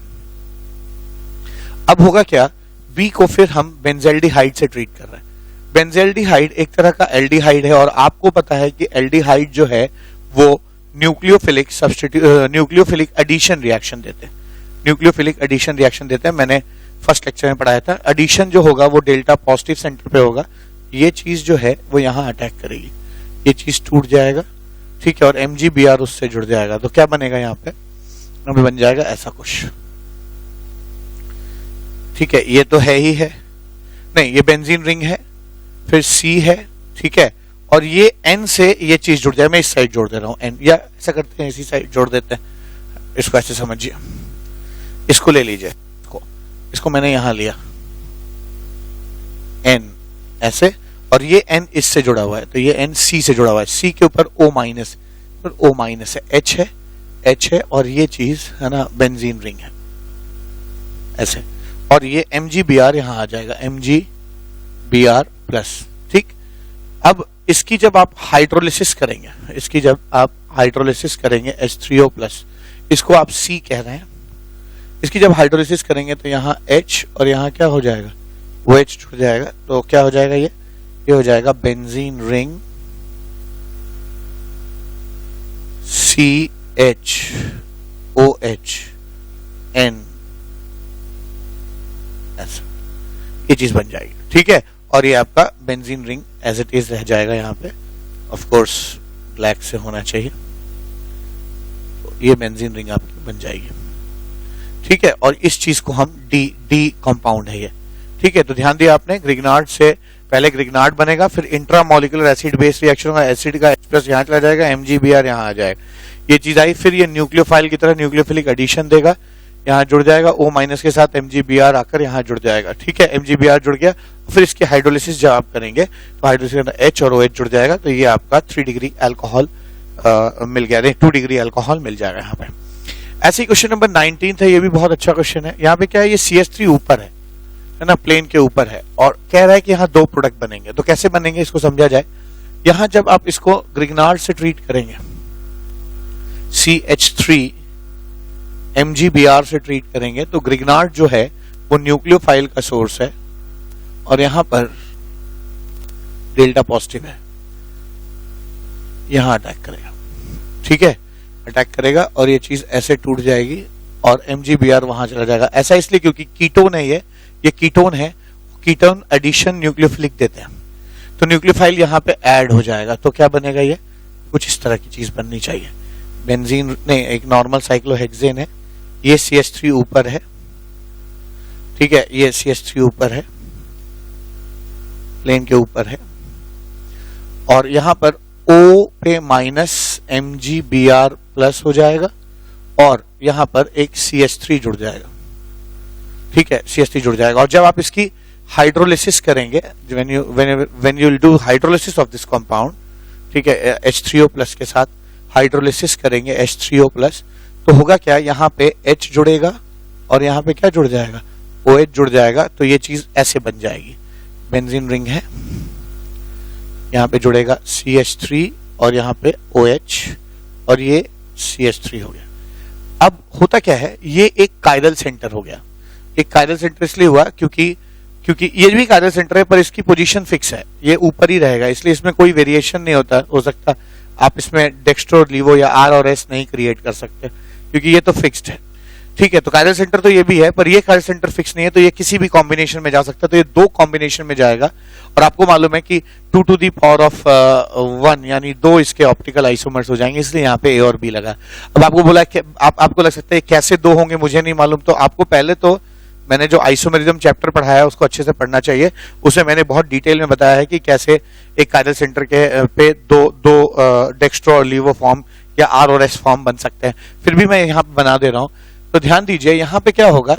अब होगा क्या, B को फिर हम बेंजाल्डिहाइड से ट्रीट कर रहे हैं। बेंजाल्डिहाइड एक तरह का एल्डिहाइड है और आपको पता है कि एल्डिहाइड जो है वो न्यूक्लियोफिलिक एडिशन रिएक्शन देते हैं। न्यूक्लियोफिलिक एडिशन रिएक्शन देते हैं। मैंने फर्स्ट लेक्चर में पढ़ाया था। एडिशन जो होगा वो डेल्टा पॉजिटिव सेंटर पे होगा, ये चीज जो है वो यहाँ अटैक करेगी, ये चीज टूट जाएगा, ठीक है, और MgBr उससे जुड़ जाएगा। तो क्या बनेगा यहाँ पे, अभी बन जाएगा ऐसा कुछ, ठीक है। ये तो है ही है, नहीं ये बेंजीन रिंग है, फिर C है, ठीक है, और ये N से ये चीज जुड़ जाए। मैं इस साइड जोड़ दे रहा हूं N, या ऐसा करते हैं इसी साइड जोड़ देते हैं, इसको ऐसे समझिए, इसको ले लीजिए, इसको मैंने यहां लिया N ऐसे, और ये N इससे जुड़ा हुआ है, तो ये N C से जुड़ा हुआ है, C के ऊपर O माइनस, पर O माइनस है, H है, और ये चीज है ना बेंजीन रिंग है ऐसे, और ये MgBr यहां आ जाएगा, MgBr प्लस, ठीक। अब इसकी जब आप हाइड्रोलिसिस करेंगे, इसकी जब आप हाइड्रोलिसिस करेंगे H3O प्लस, इसको आप C कह रहे हैं, इसकी जब हाइड्रोलिसिस करेंगे तो यहाँ H और यहाँ क्या हो जाएगा, वो H जुड़ जाएगा, तो क्या हो जाएगा, ये हो जाएगा बेंजीन रिंग CHOH N, ऐसा ये चीज बन जाएगी, ठीक है। और ये आपका benzene ring as it is रह जाएगा यहाँ पे, ऑफ कोर्स ब्लैक से होना चाहिए, तो ये बेंजीन रिंग आपकी बन जाएगी, ठीक है। और इस चीज को हम डी कंपाउंड है ये, ठीक है। तो ध्यान दिया आपने, ग्रिग्नार्ड से पहले ग्रिग्नार्ड बनेगा, फिर इंट्रामोलिकुलर एसिड बेस रिएक्शन होगा, एसिड का H+ यहाँ चला जाएगा, MgBr यहाँ आ जाएगा, ये चीज आई। फिर ये न्यूक्लियोफाइल की तरह न्यूक्लियोफिलिक एडिशन देगा, यहाँ जुड़ जाएगा, O माइनस के साथ MgBr आकर यहाँ जुड़ जाएगा, ठीक है। MgBr जुड़ गया, फिर इसकी हाइड्रोलिसिस जब आप करेंगे तो हाइड्रोलिसिस H और OH जुड़ जाएगा, तो ये आपका 3 डिग्री अल्कोहल मिल गया, 2 डिग्री अल्कोहल मिल जाएगा यहाँ पे। ऐसे ही क्वेश्चन नंबर 19 है, ये भी बहुत अच्छा क्वेश्चन है। यहाँ पे क्या है, ये CH3 ऊपर है ना, प्लेन के ऊपर है, और कह रहा है कि यहाँ 2 प्रोडक्ट बनेंगे। तो कैसे बनेंगे इसको समझा जाए। यहाँ जब आप इसको ग्रिग्नार्ड से ट्रीट करेंगे, CH3 MgBr से ट्रीट करेंगे, तो ग्रिग्नार्ड जो है वो न्यूक्लियोफाइल का सोर्स है, और यहां पर डेल्टा पॉजिटिव है, यहां अटैक करेगा, ठीक है, अटैक करेगा, और ये चीज ऐसे टूट जाएगी, और MgBr वहां चला जाएगा। ऐसा इसलिए क्योंकि कीटोन है, ये कीटोन है, कीटोन एडिशन न्यूक्लियोफिलिक देते हैं, तो न्यूक्लियोफाइल यहाँ पे ऐड हो जाएगा। तो क्या बनेगा, ये कुछ इस तरह की चीज बननी चाहिए, बेंजीन नहीं, एक नॉर्मल साइक्लोहेक्सेन है, ये CH3 ऊपर है, ठीक है, ये CH3 ऊपर है, प्लेन के ऊपर है, और यहां पर O पे माइनस MgBr प्लस हो जाएगा, और यहां पर एक CH3 जुड़ जाएगा, ठीक है, CH3 जुड़ जाएगा। और जब आप इसकी हाइड्रोलिसिस करेंगे, when you will do hydrolysis of this compound, ठीक है, H3O प्लस के साथ हाइड्रोलिसिस करेंगे H3O प्लस, तो होगा क्या, यहाँ पे H जुड़ेगा, और यहाँ पे क्या जुड़ जाएगा, OH जुड़ जाएगा, तो ये चीज ऐसे बन जाएगी, बेंजीन रिंग है, यहाँ पे जुड़ेगा CH3 और यहाँ पे OH, और ये CH3 हो गया। अब होता क्या है, ये एक कायरल सेंटर हो गया। एक कायरल सेंटर इसलिए हुआ क्योंकि ये भी कायरल सेंटर है, पर इसकी पोजीशन फिक्स है, ये ऊपर ही रहेगा, इसलिए इसमें कोई वेरिएशन नहीं हो सकता। आप इसमें डेक्स्ट्रो लीवो या R और S नहीं क्रिएट कर सकते, क्योंकि ये तो फिक्स्ड है, ठीक है। तो कायरल सेंटर तो ये भी है, पर ये कायरल सेंटर फिक्स नहीं है, तो ये किसी भी कॉम्बिनेशन में जा सकता है, तो ये 2 कॉम्बिनेशन में जाएगा। और आपको मालूम है कि 2 to the power of 1 यानी 2 इसके ऑप्टिकल आइसोमर्स हो जाएंगे, इसलिए यहाँ पे A और B लगा। अब आपको बोला कि आपको लग सकता है कैसे 2 होंगे, मुझे नहीं मालूम। तो आपको पहले तो मैंने जो आइसोमेरिज्म चैप्टर पढ़ाया है उसको अच्छे से पढ़ना चाहिए, उसे मैंने बहुत डिटेल में बताया है कि कैसे एक कायरल सेंटर के पे दो डेक्स्ट्रो और लीवो फॉर्म या R और S फॉर्म बन सकते हैं। फिर भी मैं यहाँ पे बना दे रहा हूं, तो ध्यान दीजिए, यहाँ पे क्या होगा,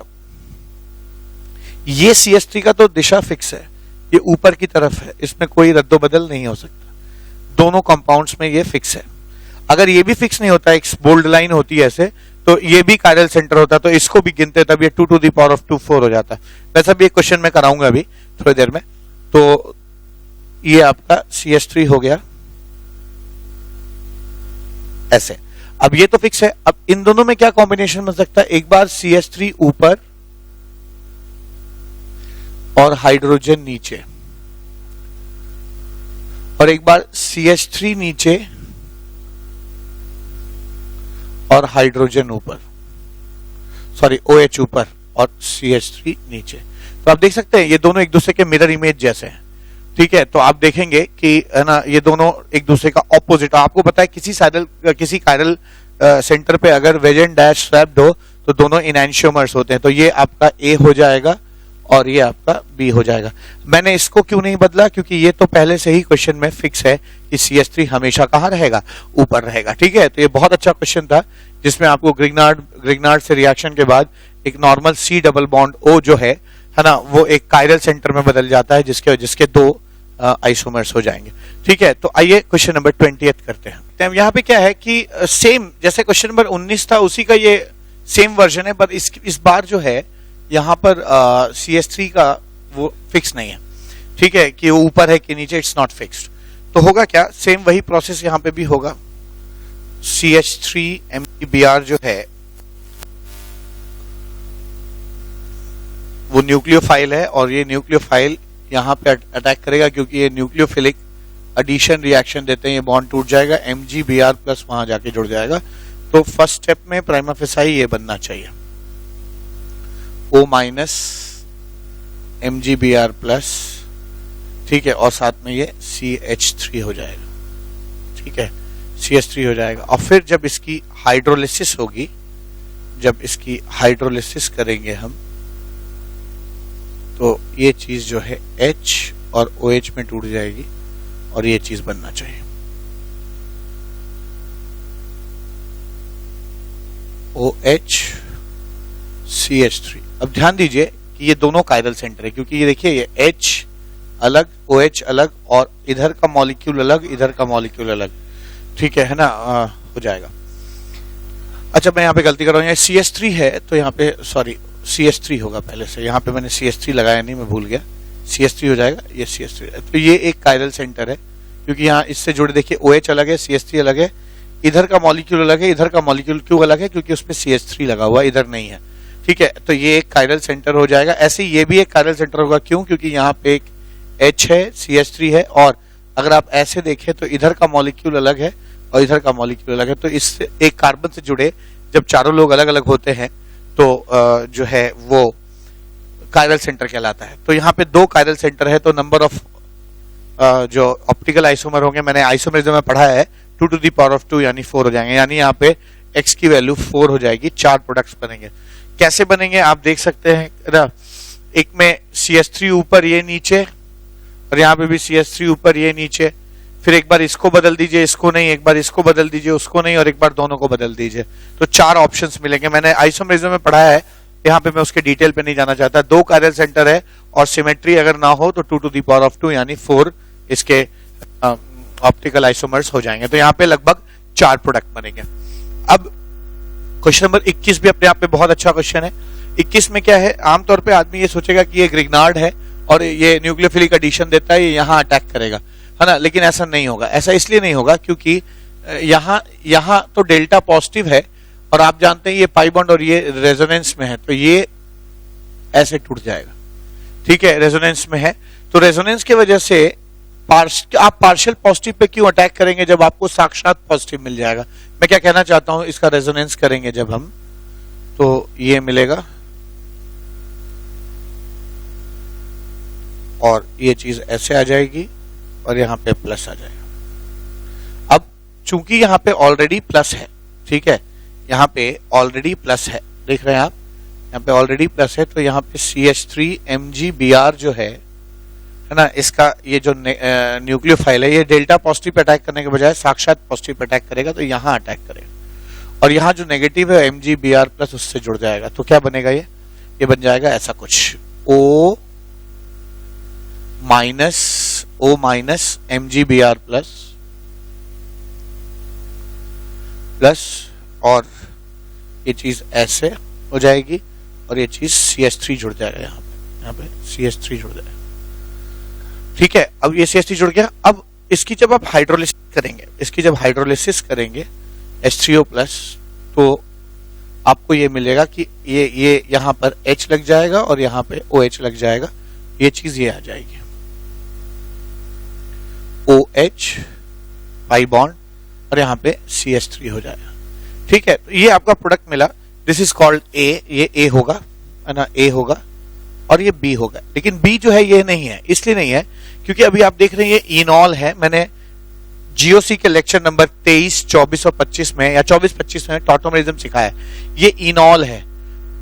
ये CH3 का तो दिशा फिक्स है, ये ऊपर की तरफ है, इसमें कोई रद्दोबदल नहीं हो सकता, दोनों कंपाउंड्स में ये फिक्स है। अगर ये भी फिक्स नहीं होता, एक बोल्ड लाइन होती है ऐसे, तो ये भी कायरल सेंटर होता, तो इसको भी गिनते तब ये 2 to the power of 2 4 हो जाता। वैसा भी एक क्वेश्चन मैं कराऊंगा अभी थोड़ी देर में। तो ये आपका CH3 हो गया ऐसे। अब ये तो फिक्स है, अब इन दोनों में क्या कॉम्बिनेशन बन सकता है, एक बार CH3 ऊपर और हाइड्रोजन नीचे, और एक बार CH3 नीचे और हाइड्रोजन ऊपर। सॉरी OH ऊपर और CH3 नीचे। तो आप देख सकते हैं ये दोनों एक दूसरे के मिरर इमेज जैसे हैं, ठीक है। तो आप देखेंगे कि है ना ये दोनों एक दूसरे का ऑपोजिट। आपको पता है किसी कायरल सेंटर पे अगर वेज एंड डैश स्वैप्ड हो तो दोनों इनैंशियोमर्स होते हैं। तो ये आपका A हो जाएगा और ये आपका B हो जाएगा। मैंने इसको क्यों नहीं बदला, क्योंकि ये तो पहले से ही क्वेश्चन में फिक्स है कि CH3 हमेशा कहाँ रहेगा, ऊपर रहेगा, ठीक है। तो ये बहुत अच्छा क्वेश्चन था जिसमें आपको ग्रिग्नार्ड से रिएक्शन के बाद एक normal C double bond O जो है ना, वो एक कायरल सेंटर में बदल जाता है जिसके दो आइसोमर्स हो जाएंगे, ठीक है। तो आइए क्वेश्चन नंबर 20 करते हैं। यहाँ पे क्या है कि सेम जैसे क्वेश्चन नंबर 19 था उसी का ये सेम वर्जन है, पर इस बार जो है यहाँ पर CH3 का वो फिक्स नहीं है, ठीक है, कि वो ऊपर है कि नीचे, इट्स नॉट फिक्स्ड। तो होगा क्या, सेम वही प्रोसेस यहाँ पे भी होगा। CH3 MgBr जो है वो न्यूक्लियोफाइल है और ये न्यूक्लियोफाइल यहाँ पे अटैक करेगा क्योंकि ये न्यूक्लियोफिलिक एडिशन रिएक्शन देते हैं, ये बॉन्ड टूट जाएगा, MgBr प्लस वहां जाके जुड़ जाएगा। तो फर्स्ट स्टेप में प्राइमा फेसाई ये बनना चाहिए, O माइनस MgBr प्लस, ठीक है, और साथ में ये CH3 हो जाएगा, ठीक है, CH3 हो जाएगा। और फिर जब इसकी हाइड्रोलिसिस होगी, जब इसकी हाइड्रोलिसिस करेंगे हम, तो ये चीज जो है H और OH में टूट जाएगी और ये चीज बनना चाहिए OH CH3। अब ध्यान दीजिए कि ये दोनों कायरल सेंटर है, क्योंकि ये देखिए ये H अलग, OH अलग, और इधर का मॉलिक्यूल अलग, इधर का मॉलिक्यूल अलग, ठीक है ना, हो जाएगा। अच्छा मैं यहाँ पे गलती कर रहा हूँ, यहाँ CH3 है तो यहाँ पे सॉरी CH3 होगा पहले से, यहाँ पे मैंने CH3 लगाया नहीं, मैं भूल गया, CH3 हो जाएगा, ये CH3। तो ये एक कायरल सेंटर है क्योंकि यहाँ इससे जुड़े देखिए OH अलग है, CH3 अलग है, इधर का मॉलिक्यूल अलग है, इधर का मॉलिक्यूल क्यों अलग है, क्योंकि उसपे CH3 लगा हुआ, इधर नहीं है, ठीक है। तो ये एक कायरल सेंटर हो जाएगा। ऐसे ये भी एक कायरल सेंटर होगा, क्यों, क्योंकि यहाँ पे एक H है, CH3 है, और अगर आप ऐसे देखें तो इधर का मॉलिक्यूल अलग है और इधर का मॉलिक्यूल अलग है। तो इससे एक कार्बन से जुड़े जब चारों लोग अलग अलग होते हैं तो जो है वो कायरल सेंटर कहलाता है। तो यहाँ पे दो कायरल सेंटर है, तो नंबर ऑफ जो ऑप्टिकल आइसोमर होंगे, मैंने आइसोमरिज्म में पढ़ा है 2 to the power of 2 यानी 4 हो जाएंगे, यानी यहाँ पे x की वैल्यू 4 हो जाएगी। 4 प्रोडक्ट्स बनेंगे। कैसे बनेंगे आप देख सकते हैं ना, एक में CH3 ऊपर ये नीचे, और यहाँ पे भी CH3 ऊपर ये नीचे, फिर एक बार इसको बदल दीजिए, इसको नहीं, एक बार इसको बदल दीजिए, उसको नहीं, और एक बार दोनों को बदल दीजिए। तो 4 ऑप्शंस मिलेंगे। मैंने आइसोमरिज्म में पढ़ा है, यहाँ पे मैं उसके डिटेल पे नहीं जाना चाहता। 2 कायरल सेंटर है और सिमेट्री अगर ना हो तो 2 to the power of 2 यानी 4 इसके ऑप्टिकल आइसोमर्स हो जाएंगे। तो यहाँ पे लगभग 4 प्रोडक्ट बनेंगे। अब क्वेश्चन नंबर 21 भी अपने आप में बहुत अच्छा क्वेश्चन है। 21 में क्या है, आमतौर पे आदमी ये सोचेगा कि ये ग्रिग्नार्ड है और ये न्यूक्लियोफिलिक एडिशन देता है, ये यहाँ अटैक करेगा, है ना, लेकिन ऐसा नहीं होगा। ऐसा इसलिए नहीं होगा क्योंकि यहाँ तो डेल्टा पॉजिटिव है और आप जानते हैं ये पाई बॉन्ड और ये रेजोनेंस में है, तो ये ऐसे टूट जाएगा, ठीक है, रेजोनेंस में है। तो रेजोनेंस की वजह से आप पार्शियल पॉजिटिव पे क्यों अटैक करेंगे जब आपको साक्षात पॉजिटिव मिल जाएगा। मैं क्या कहना चाहता हूं, इसका रेजोनेंस करेंगे जब हम, तो ये मिलेगा और ये चीज ऐसे आ जाएगी और यहां पे प्लस आ जाएगा। अब चूंकि यहां पे ऑलरेडी प्लस है, ठीक है, यहां पे ऑलरेडी प्लस है, देख रहे हैं आप, यहां पे ऑलरेडी प्लस है, तो यहां पे CH3 MgBr जो है ना, इसका ये जो न्यूक्लियोफाइल है, ये डेल्टा पॉजिटिव पे अटैक करने के बजाय साक्षात पॉजिटिव पे अटैक करेगा, तो यहां अटैक करेगा और यहां जो नेगेटिव है MgBr प्लस उससे जुड़ जाएगा। तो क्या बनेगा, ये बन जाएगा ऐसा कुछ, O माइनस MgBr प्लस और ये चीज ऐसे हो जाएगी और ये चीज CH3 जुड़ जाएगा, यहाँ पे CH3 जुड़ जाएगा, ठीक है। अब ये CH3 जुड़ गया। अब इसकी जब आप हाइड्रोलिसिस करेंगे H3O प्लस, तो आपको ये मिलेगा कि ये यहाँ पर H लग जाएगा और यहाँ पे OH लग जाएगा, ये चीज ये आ जाएगी OH पाई बॉन्ड और यहाँ पे CH3 हो जाएगा, ठीक है। तो ये आपका प्रोडक्ट मिला। दिस इज कॉल्ड ए, ये ए होगा है ना, ए होगा और ये बी होगा। लेकिन बी जो है ये नहीं है, इसलिए नहीं है क्योंकि अभी आप देख रहे हैं ये इनॉल है। मैंने जीओसी के लेक्चर नंबर 23, 24 और 25 में या 24-25 में टॉटोमेरिज्म सिखाया है। ये इनॉल है,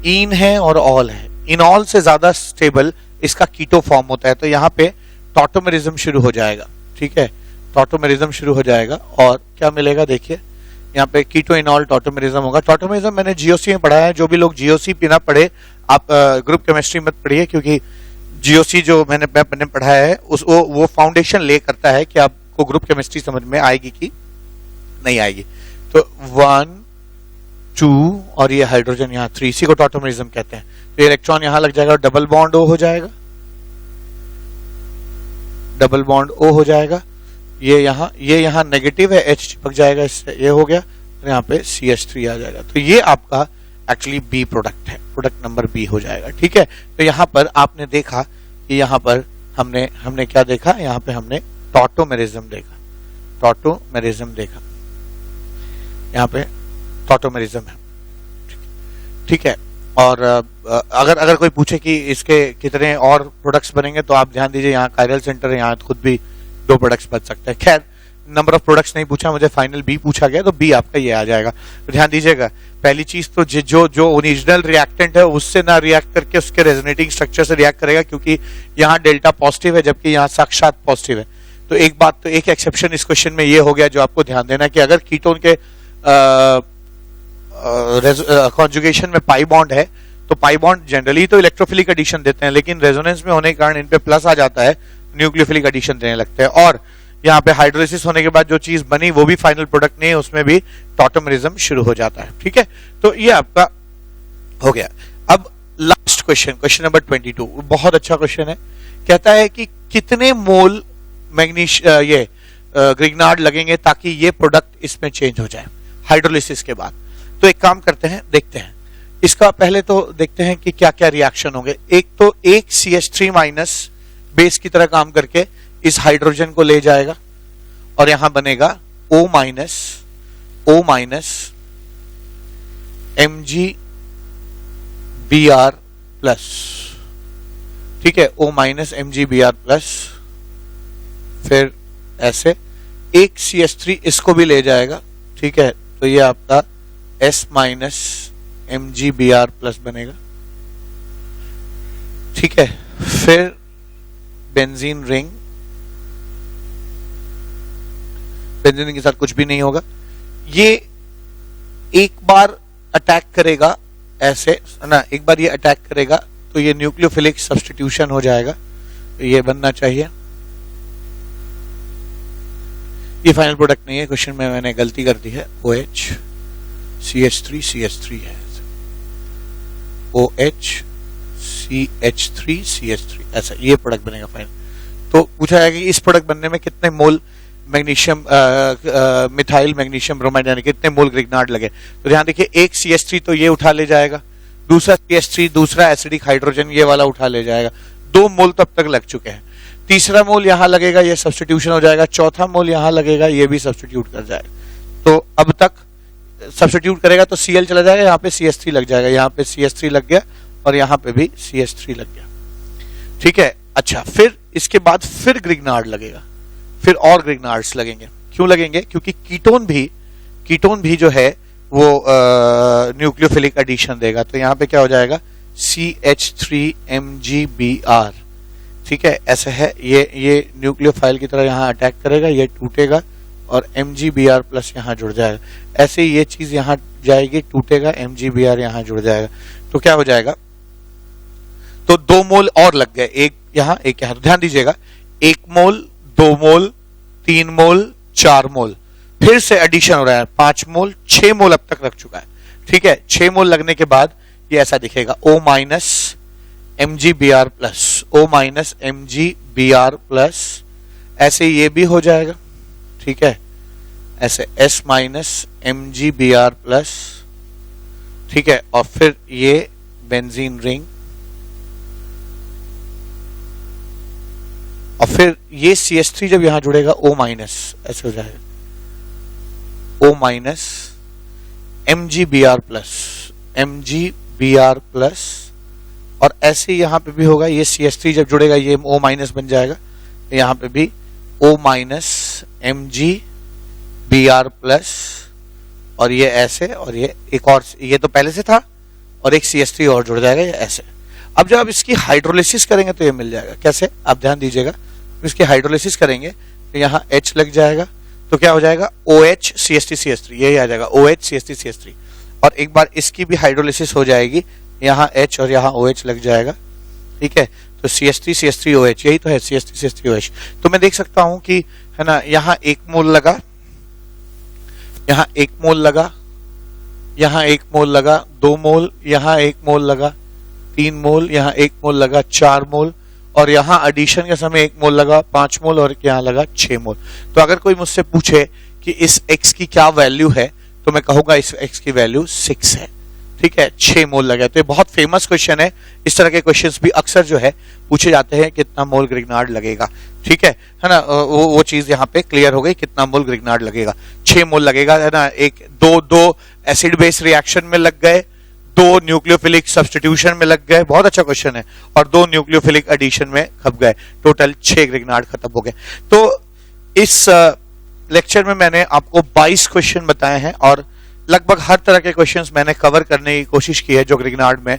इन है और ऑल है। इनॉल से ज्यादा स्टेबल इसका कीटो फॉर्म होता है, तो यहाँ पे टॉटोमेरिज्म शुरू हो जाएगा। ठीक है, टॉटोमेरिज्म शुरू हो जाएगा और क्या मिलेगा देखिए यहाँ पे कीटो इनॉल टॉटोमेरिज्म होगा। टॉटोमेरिज्म मैंने जीओसी में पढ़ा है, जो भी लोग जीओसी बिना पढ़े आप ग्रुप केमिस्ट्री मत पढ़िए, क्योंकि जीओसी जो मैंने पढ़ाया है उस वो फाउंडेशन ले करता है कि आपको ग्रुप केमिस्ट्री समझ में आएगी कि नहीं आएगी। तो 1 2 और ये हाइड्रोजन यहाँ 3, इसी को टॉटोमेरिज्म कहते हैं। तो इलेक्ट्रॉन यहां लग जाएगा और डबल बॉन्ड ओ हो जाएगा, डबल बॉन्ड ओ हो जाएगा। ये यहाँ नेगेटिव है, H चिपक जाएगा इससे, ये हो गया और यहाँ पे CH3 आ जाएगा। तो ये आपका एक्चुअली बी प्रोडक्ट है, प्रोडक्ट नंबर बी हो जाएगा। ठीक है, तो यहाँ पर आपने देखा कि यहाँ पर हमने क्या देखा, यहाँ पे हमने टॉटोमेरिज्म देखा, टॉटोमेरिज्म देखा, यहाँ पे टॉटोमेरिज्म है। ठीक है, और अगर कोई पूछे कि इसके कितने और प्रोडक्ट्स बनेंगे तो आप ध्यान दीजिए यहाँ कायरल सेंटर है, यहाँ खुद भी 2 प्रोडक्ट्स बन सकते हैं। खैर नंबर ऑफ प्रोडक्ट्स नहीं पूछा मुझे, फाइनल बी पूछा गया, तो बी आपका ये आ जाएगा। तो ध्यान दीजिएगा, पहली चीज तो जो ओरिजिनल रिएक्टेंट है उससे ना रिएक्ट करके उसके रेजोनेटिंग स्ट्रक्चर से रिएक्ट करेगा, क्योंकि यहाँ डेल्टा पॉजिटिव है जबकि यहाँ साक्षात पॉजिटिव है। तो एक बात, तो एक एक्सेप्शन इस क्वेश्चन में ये हो गया जो आपको ध्यान देना कि अगर कीटोन के कॉन्जुगेशन में पाई बॉन्ड है तो पाई बॉन्ड जनरली तो इलेक्ट्रोफिलिक एडिशन देते हैं, लेकिन रेजोनेंस में होने के कारण इन पे प्लस आ जाता है, न्यूक्लियोफिलिक एडिशन देने लगते हैं। और यहाँ पे हाइड्रोलिसिस होने के बाद जो चीज बनी वो भी फाइनल प्रोडक्ट नहीं है, उसमें भी टॉटोमेरिज्म शुरू हो जाता है। ठीक है, तो ये आपका हो गया। अब लास्ट क्वेश्चन, क्वेश्चन नंबर 22, बहुत अच्छा क्वेश्चन है। कहता है कि कितने मोल ये ग्रिग्नार्ड लगेंगे ताकि ये प्रोडक्ट इसमें चेंज हो जाए हाइड्रोलिसिस के बाद। तो एक काम करते हैं, देखते हैं इसका, पहले तो देखते हैं कि क्या क्या रिएक्शन होंगे। एक तो एक CH3 माइनस बेस की तरह काम करके इस हाइड्रोजन को ले जाएगा और यहां बनेगा O माइनस MgBr प्लस। ठीक है, O माइनस MgBr प्लस, फिर ऐसे एक CH3 इसको भी ले जाएगा। ठीक है, तो ये आपका S माइनस MgBr प्लस बनेगा। ठीक है, फिर बेंजीन रिंग, बेंजीन रिंग के साथ कुछ भी नहीं होगा, ये एक बार अटैक करेगा ऐसे ना, एक बार ये अटैक करेगा तो ये न्यूक्लियोफिलिक सब्स्टिट्यूशन हो जाएगा, तो ये बनना चाहिए। ये फाइनल प्रोडक्ट नहीं है, क्वेश्चन में मैंने गलती कर दी है, OH CH3 है, OH CH3 ऐसा ये प्रोडक्ट बनेगा फाइनल। तो पूछा जाएगा कि इस प्रोडक्ट बनने में कितने मोल मैग्नीशियम मिथाइल मैग्नीशियम ब्रोमाइड यानी कितने मोल ग्रिग्नार्ड लगे। तो ध्यान देखिए, एक CH3 तो ये उठा ले जाएगा, दूसरा CH3 दूसरा एसिडिक हाइड्रोजन ये वाला उठा ले जाएगा, 2 मोल तब तक लग चुके हैं। तीसरा मोल यहां लगेगा, ये सब्स्टिट्यूशन हो जाएगा, चौथा मोल यहां लगेगा, ये भी सब्स्टिट्यूट कर जाएगा। तो अब तक सब्स्टिट्यूट करेगा तो Cl चला जाएगा, यहाँ पे CH3 लग जाएगा, यहाँ पे CH3 लग गया और यहाँ पे भी CH3 लग गया। ठीक है, अच्छा, फिर इसके बाद फिर ग्रिग्नार्ड लगेगा, फिर और ग्रिग्नार्ड्स लगेंगे। क्यों लगेंगे? क्योंकि कीटोन भी जो है वो न्यूक्लियोफिलिक एडिशन देगा। तो यहाँ पे क्या हो जाएगा, CH3MgBr। ठीक है, ऐसे है, ये न्यूक्लियोफाइल की तरह यहाँ अटैक करेगा, ये टूटेगा और MgBr प्लस यहाँ जुड़ जाएगा। ऐसे ही ये चीज यहाँ जाएगी, टूटेगा, MgBr यहाँ जुड़ जाएगा। तो क्या हो जाएगा, तो 2 मोल और लग गए, एक यहाँ एक यहाँ। तो ध्यान दीजिएगा, 1 मोल 2 मोल 3 मोल 4 मोल, फिर से एडिशन हो रहा है, 5 मोल 6 मोल अब तक लग चुका है। ठीक है, 6 मोल लगने के बाद ये ऐसा दिखेगा, O minus MgBr plus, O minus MgBr plus, ऐसे ये भी हो जाएगा। ठीक है, ऐसे S माइनस MgBr प्लस। ठीक है, और फिर ये बेंजीन रिंग, और फिर ये CH3 जब यहां जुड़ेगा O माइनस, ऐसे हो जाएगा O minus MgBr plus, MgBr plus, और ऐसे यहाँ पे भी होगा, ये CH3 जब जुड़ेगा ये O माइनस बन जाएगा, यहाँ पे भी O माइनस MgBr प्लस, और ये ऐसे, और ये एक और, ये तो पहले से था, और एक CH3 और जुड़ जाएगा, ये ऐसे। अब जब आप इसकी हाइड्रोलिसिस करेंगे तो ये मिल जाएगा। कैसे, आप ध्यान दीजिएगा, इसकी हाइड्रोलिसिस करेंगे तो यहाँ H लग जाएगा, तो क्या हो जाएगा OH CH3 CH3, यही आ जाएगा OH CH3 CH3। और एक बार इसकी भी हाइड्रोलिसिस हो जाएगी, यहाँ H और यहाँ OH लग जाएगा, ठीक है, तो CH3 CH3 OH, यही तो है CH3 CH3 OH। तो मैं देख सकता हूं कि, है ना, यहाँ 1 मोल लगा, यहाँ 1 मोल लगा, यहाँ 1 मोल लगा, 2 मोल, यहाँ 1 मोल लगा, 3 मोल, यहाँ 1 मोल लगा, 4 मोल, और यहाँ एडिशन के समय 1 मोल लगा, 5 मोल, और यहाँ लगा 6 मोल। तो अगर कोई मुझसे पूछे कि इस X की क्या वैल्यू है, तो मैं कहूंगा इस X की वैल्यू 6 है, ठीक है, 6 मोल लगा। तो ये बहुत फेमस क्वेश्चन है। इस तरह के क्वेश्चंस भी अक्सर जो है पूछे जाते हैं, कितना मोल ग्रिग्नार्ड लगेगा, ठीक है ना, वो चीज यहाँ पे क्लियर हो गई, कितना मोल ग्रिग्नार्ड लगेगा, 6 मोल लगेगा, है ना। एक दो एसिड बेस रिएक्शन में लग गए, 2 न्यूक्लियोफिलिक सब्स्टिट्यूशन में लग गए, बहुत अच्छा क्वेश्चन है, और 2 न्यूक्लियोफिलिक एडिशन में खप गए, टोटल 6 ग्रिग्नार्ड खत्म हो गए। तो इस लेक्चर में मैंने आपको 22 क्वेश्चन बताए हैं, और लगभग हर तरह के क्वेश्चंस मैंने कवर करने की कोशिश की है जो ग्रिग्नार्ड में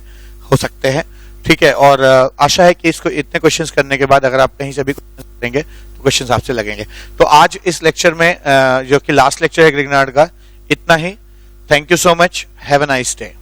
हो सकते हैं, ठीक है। और आशा है कि इसको इतने क्वेश्चंस करने के बाद अगर आप कहीं से भी क्वेश्चंस करेंगे तो क्वेश्चंस आपसे लगेंगे। तो आज इस लेक्चर में जो कि लास्ट लेक्चर है ग्रिग्नार्ड का, इतना ही। Thank you so much, have a nice day.